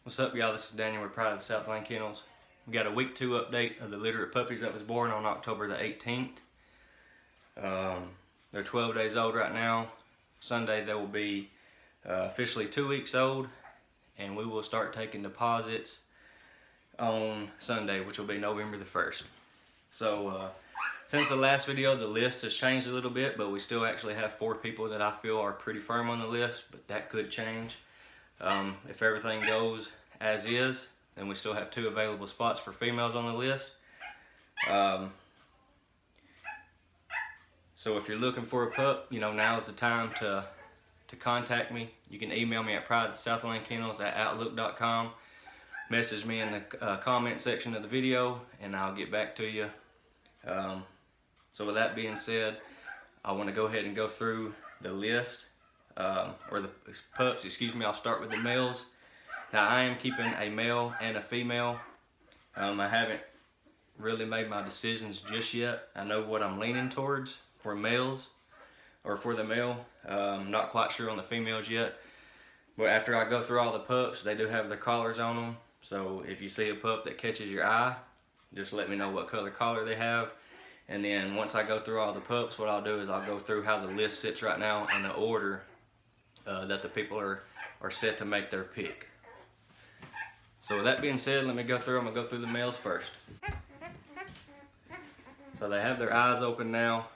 What's up, y'all? This is Daniel with Pride of the Southland Kennels. We got a week 2 update of the litter of puppies that was born on October the 18th. They're 12 days old right now. Sunday they will be officially 2 weeks old, and we will start taking deposits on Sunday, which will be November the 1st. So since the last video, the list has changed a little bit, but we still actually have 4 people that I feel are pretty firm on the list, but that could change. If everything goes as is, then we still have 2 available spots for females on the list. So if you're looking for a pup, you know, now is the time to contact me. You can email me at prideofthesouthlandkennels@outlook.com. Message me in the comment section of the video, and I'll get back to you. So with that being said, I want to go ahead and go through the list, or the pups, excuse me. I'll start with the males. Now I am keeping a male and a female. I haven't really made my decisions just yet. I know what I'm leaning towards for males, or for the male. I'm not quite sure on the females yet. But after I go through all the pups, they do have their collars on them. So if you see a pup that catches your eye, just let me know what color collar they have. And then once I go through all the pups, what I'll do is I'll go through how the list sits right now in the order that the people are set to make their pick. So with that being said, let me go through. I'm gonna go through the males first. So they have their eyes open now.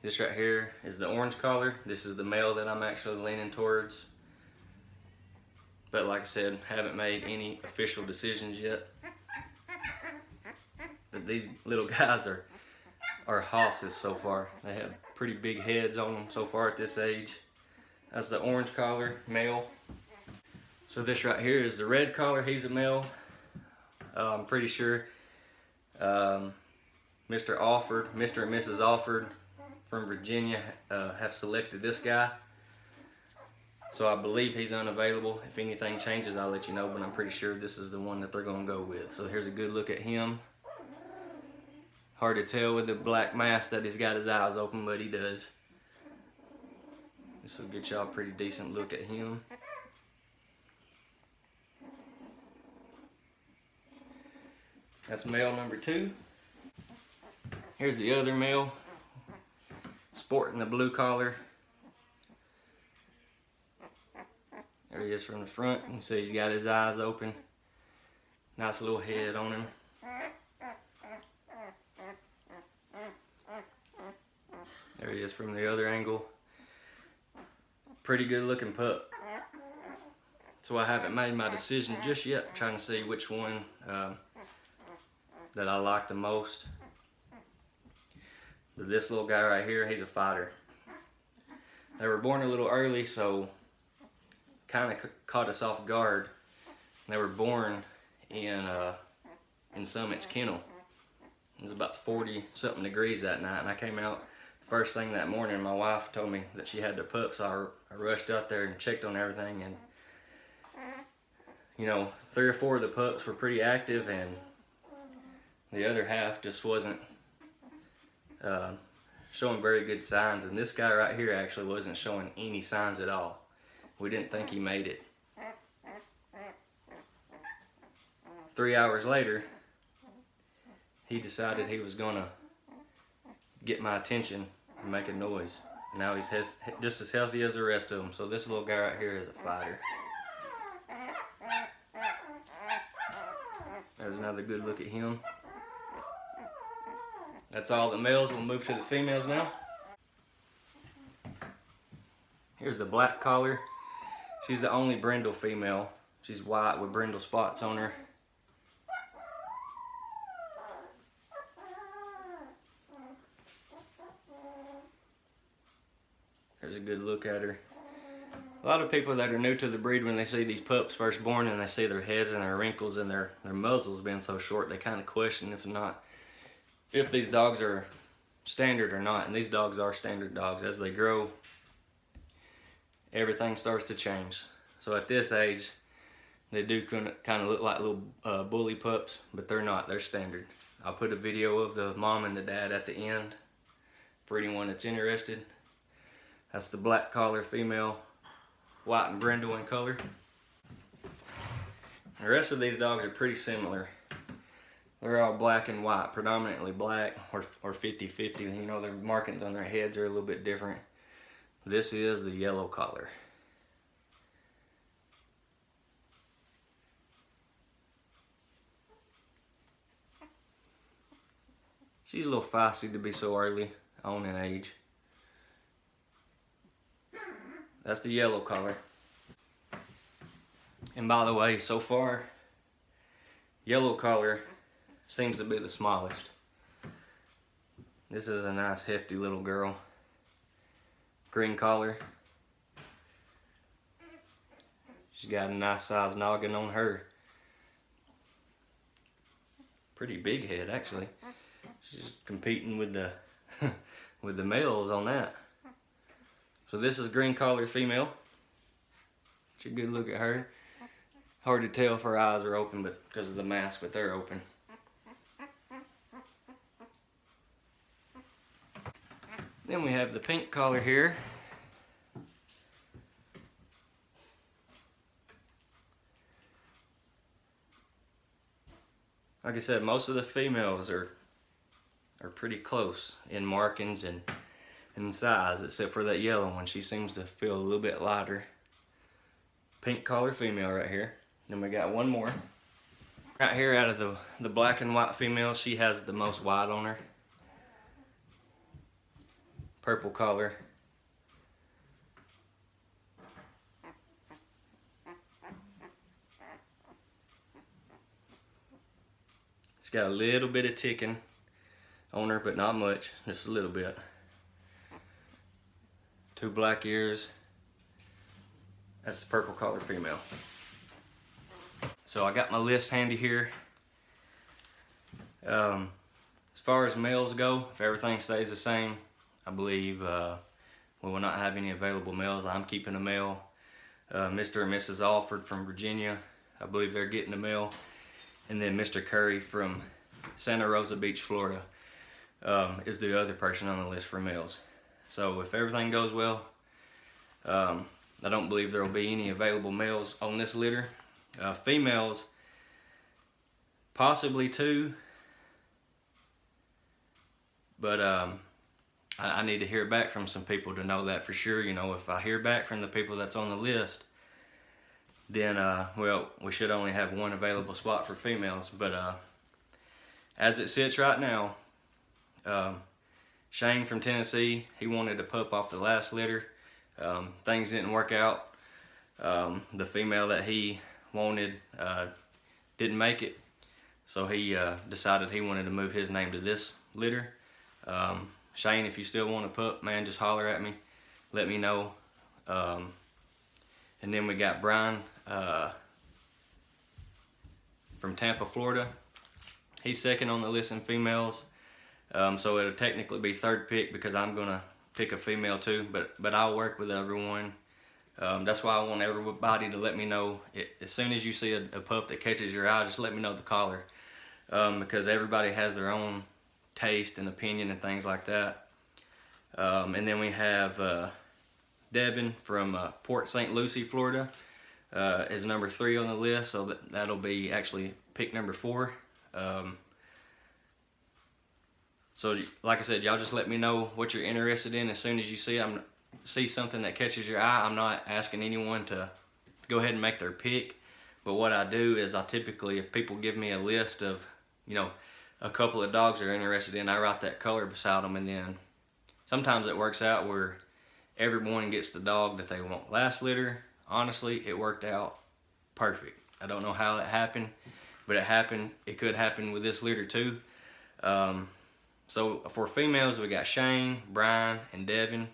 This right here is the orange collar. This is the male that I'm actually leaning towards. But like I said, haven't made any official decisions yet. But these little guys are hosses so far. They have pretty big heads on them so far at this age. That's the orange collar male. So this right here is the red collar. He's a male. I'm pretty sure Mr. and Mrs. Alford from Virginia have selected this guy. So I believe he's unavailable. If anything changes, I'll let you know, but I'm pretty sure this is the one that they're gonna go with. So here's a good look at him. Hard to tell with the black mask that he's got his eyes open, but he does. This will get y'all a pretty decent look at him. That's male number 2. Here's the other male, sporting the blue collar. There he is from the front. You can see he's got his eyes open. Nice little head on him. There he is from the other angle. Pretty good looking pup. So I haven't made my decision just yet. I'm trying to see which one that I like the most. But this little guy right here, he's a fighter. They were born a little early, so kind of caught us off guard. They were born in Summitt's kennel. It was about 40 something degrees that night, and I came out first thing that morning. My wife told me that she had the pups, so I rushed out there and checked on everything, and you know, 3 or 4 of the pups were pretty active, and the other half just wasn't showing very good signs. And this guy right here actually wasn't showing any signs at all. We didn't think he made it. 3 hours later, he decided he was gonna get my attention and make a noise. Now he's just as healthy as the rest of them. So this little guy right here is a fighter. There's another good look at him. That's all the males. We'll move to the females now. Here's the black collar. She's the only brindle female. She's white with brindle spots on her. There's a good look at her. A lot of people that are new to the breed, when they see these pups first born and they see their heads and their wrinkles and their muzzles being so short, they kind of question if these dogs are standard or not. And these dogs are standard dogs. As they grow, everything starts to change. So at this age, they do kind of look like little bully pups, but they're not. They're standard. I'll put a video of the mom and the dad at the end for anyone that's interested. That's the black collar female white and brindle in color. The rest of these dogs are pretty similar. They're all black and white, predominantly black or 50-50. You know, their markings on their heads are a little bit different. This is the yellow collar. She's a little feisty to be so early on in age. That's the yellow collar. And by the way, so far, yellow collar seems to be the smallest. This is a nice hefty little girl. Green collar. She's got a nice size noggin on her. Pretty big head actually. She's competing with the with the males on that. So this is green collar female. It's a good look at her. Hard to tell if her eyes are open, but because of the mask, but they're open. Then we have the pink collar here. Like I said, most of the females are pretty close in markings and in size, except for that yellow one. She seems to feel a little bit lighter. Pink collar female right here. Then we got one more. Right here, out of the black and white females, she has the most white on her. Purple collar. She's got a little bit of ticking on her, but not much, just a little bit. 2 black ears. That's the purple collar female. So I got my list handy here. As far as males go, if everything stays the same, I believe we will not have any available males. I'm keeping a male. Mr. and Mrs. Alford from Virginia, I believe they're getting a male. And then Mr. Curry from Santa Rosa Beach, Florida, is the other person on the list for males. So if everything goes well, I don't believe there will be any available males on this litter. Females, possibly 2, but I need to hear back from some people to know that for sure. You know, if I hear back from the people that's on the list, then well, we should only have 1 available spot for females. But as it sits right now, Shane from Tennessee, he wanted a pup off the last litter. Things didn't work out. The female that he wanted didn't make it, so he decided he wanted to move his name to this litter. Shane, if you still want a pup, man, just holler at me, let me know. And then we got Brian from Tampa, Florida. He's second on the list in females, so it'll technically be 3rd pick because I'm gonna pick a female too, but I'll work with everyone. That's why I want everybody to let me know as soon as you see a pup that catches your eye, just let me know the collar, because everybody has their own taste and opinion and things like that. And then we have Devin from Port St. Lucie, Florida, is number 3 on the list, so that'll be actually pick number 4. So like I said, y'all just let me know what you're interested in as soon as you see something that catches your eye. I'm not asking anyone to go ahead and make their pick, but what I do is I typically, if people give me a list of, you know, a couple of dogs they're interested in, I write that color beside them, and then sometimes it works out where everyone gets the dog that they want. Last litter, honestly, it worked out perfect. I don't know how that happened, but it happened. It could happen with this litter too. So for females, we got Shane, Brian, and Devin.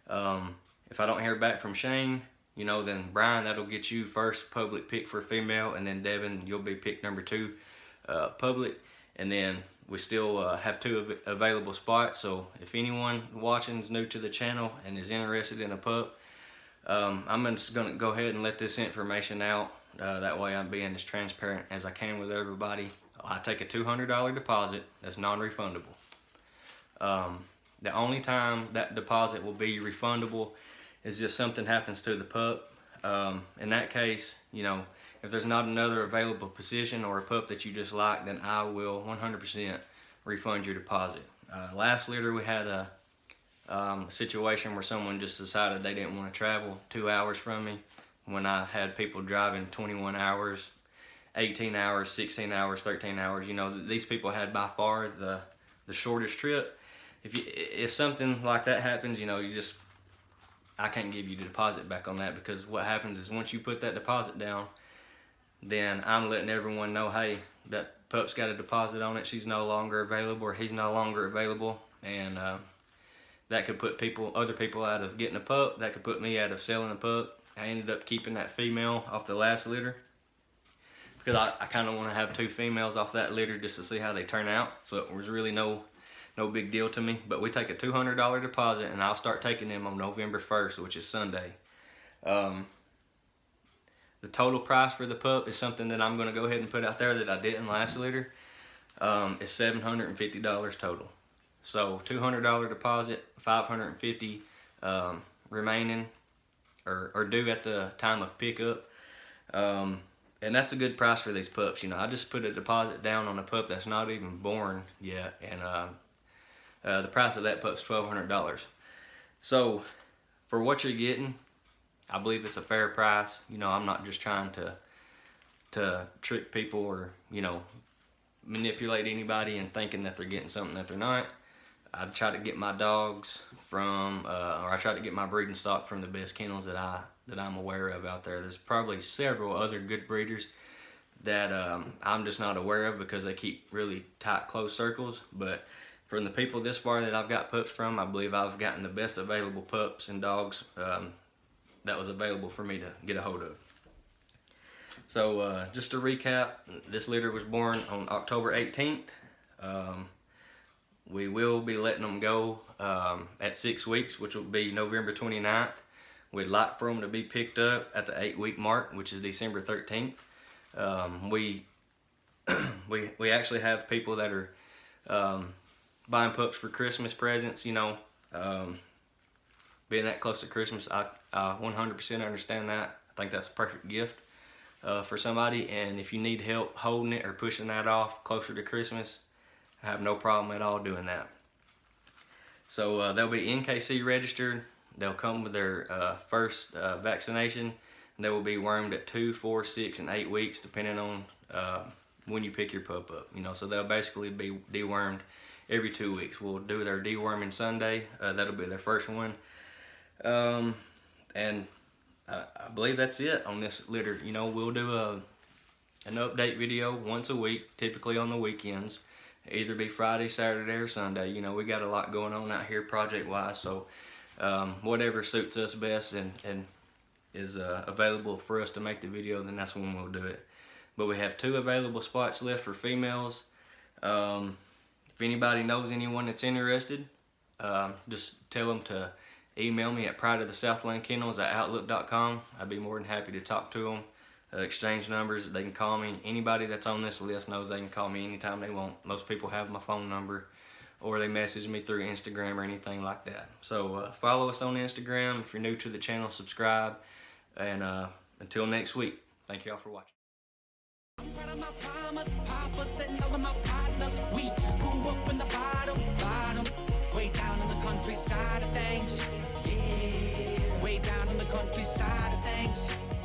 If I don't hear back from Shane, you know, then Brian, that'll get you first public pick for female, and then Devin, you'll be pick number 2 public. And then we still have 2 available spots, so if anyone watching is new to the channel and is interested in a pup, I'm just gonna go ahead and let this information out. That way I'm being as transparent as I can with everybody. I take a $200 deposit that's non-refundable. The only time that deposit will be refundable is just something happens to the pup. In that case, you know, if there's not another available position or a pup that you just like, then I will 100% refund your deposit. Last litter we had a situation where someone just decided they didn't want to travel 2 hours from me when I had people driving 21 hours, 18 hours, 16 hours, 13 hours. You know, these people had by far the shortest trip. If something like that happens, you know, I can't give you the deposit back on that, because what happens is once you put that deposit down, then I'm letting everyone know, hey, that pup's got a deposit on it, she's no longer available, or he's no longer available, and that could put other people out of getting a pup, that could put me out of selling a pup. I ended up keeping that female off the last litter, because I kind of want to have 2 females off that litter just to see how they turn out, so it was really no big deal to me. But we take a $200 deposit, and I'll start taking them on November 1st, which is Sunday. The total price for the pup is something that I'm going to go ahead and put out there that I didn't last litter. It's $750 total. So $200 deposit, $550 remaining or due at the time of pickup. And that's a good price for these pups. You know, I just put a deposit down on a pup that's not even born yet, and the price of that pup's $1,200. So for what you're getting, I believe it's a fair price. You know, I'm not just trying to trick people or, you know, manipulate anybody and thinking that they're getting something that they're not. I try to get my dogs from, or I try to get my breeding stock from the best kennels that I'm aware of out there. There's probably several other good breeders that I'm just not aware of because they keep really tight, close circles. But from the people this far that I've got pups from, I believe I've gotten the best available pups and dogs that was available for me to get a hold of. So just to recap, this litter was born on October 18th. We will be letting them go at 6 weeks, which will be November 29th. We'd like for them to be picked up at the 8-week mark, which is December 13th. We actually have people that are buying pups for Christmas presents, you know. Being that close to Christmas, I 100% understand that. I think that's a perfect gift for somebody, and if you need help holding it or pushing that off closer to Christmas, I have no problem at all doing that. So they'll be NKC registered. They'll come with their first vaccination, and they will be wormed at 2, 4, 6, and 8 weeks, depending on when you pick your pup up. You know, so they'll basically be dewormed every 2 weeks. We'll do their deworming Sunday. That'll be their first one. And I believe that's it on this litter. You know, we'll do an update video once a week, typically on the weekends. Either be Friday, Saturday, or Sunday. You know, we got a lot going on out here project-wise, so whatever suits us best and is available for us to make the video, then that's when we'll do it. But we have 2 available spots left for females. If anybody knows anyone that's interested, just tell them to email me at prideofthesouthlandkennels@outlook.com. I'd be more than happy to talk to them, exchange numbers. They can call me. Anybody that's on this list knows they can call me anytime they want. Most people have my phone number, or they message me through Instagram or anything like that. So follow us on Instagram. If you're new to the channel, subscribe. And until next week, thank y'all for watching. I'm proud of my mamas, papas, and all of my partners. We grew up in the bottom, way down in the countryside of things. Yeah, way down in the countryside of things.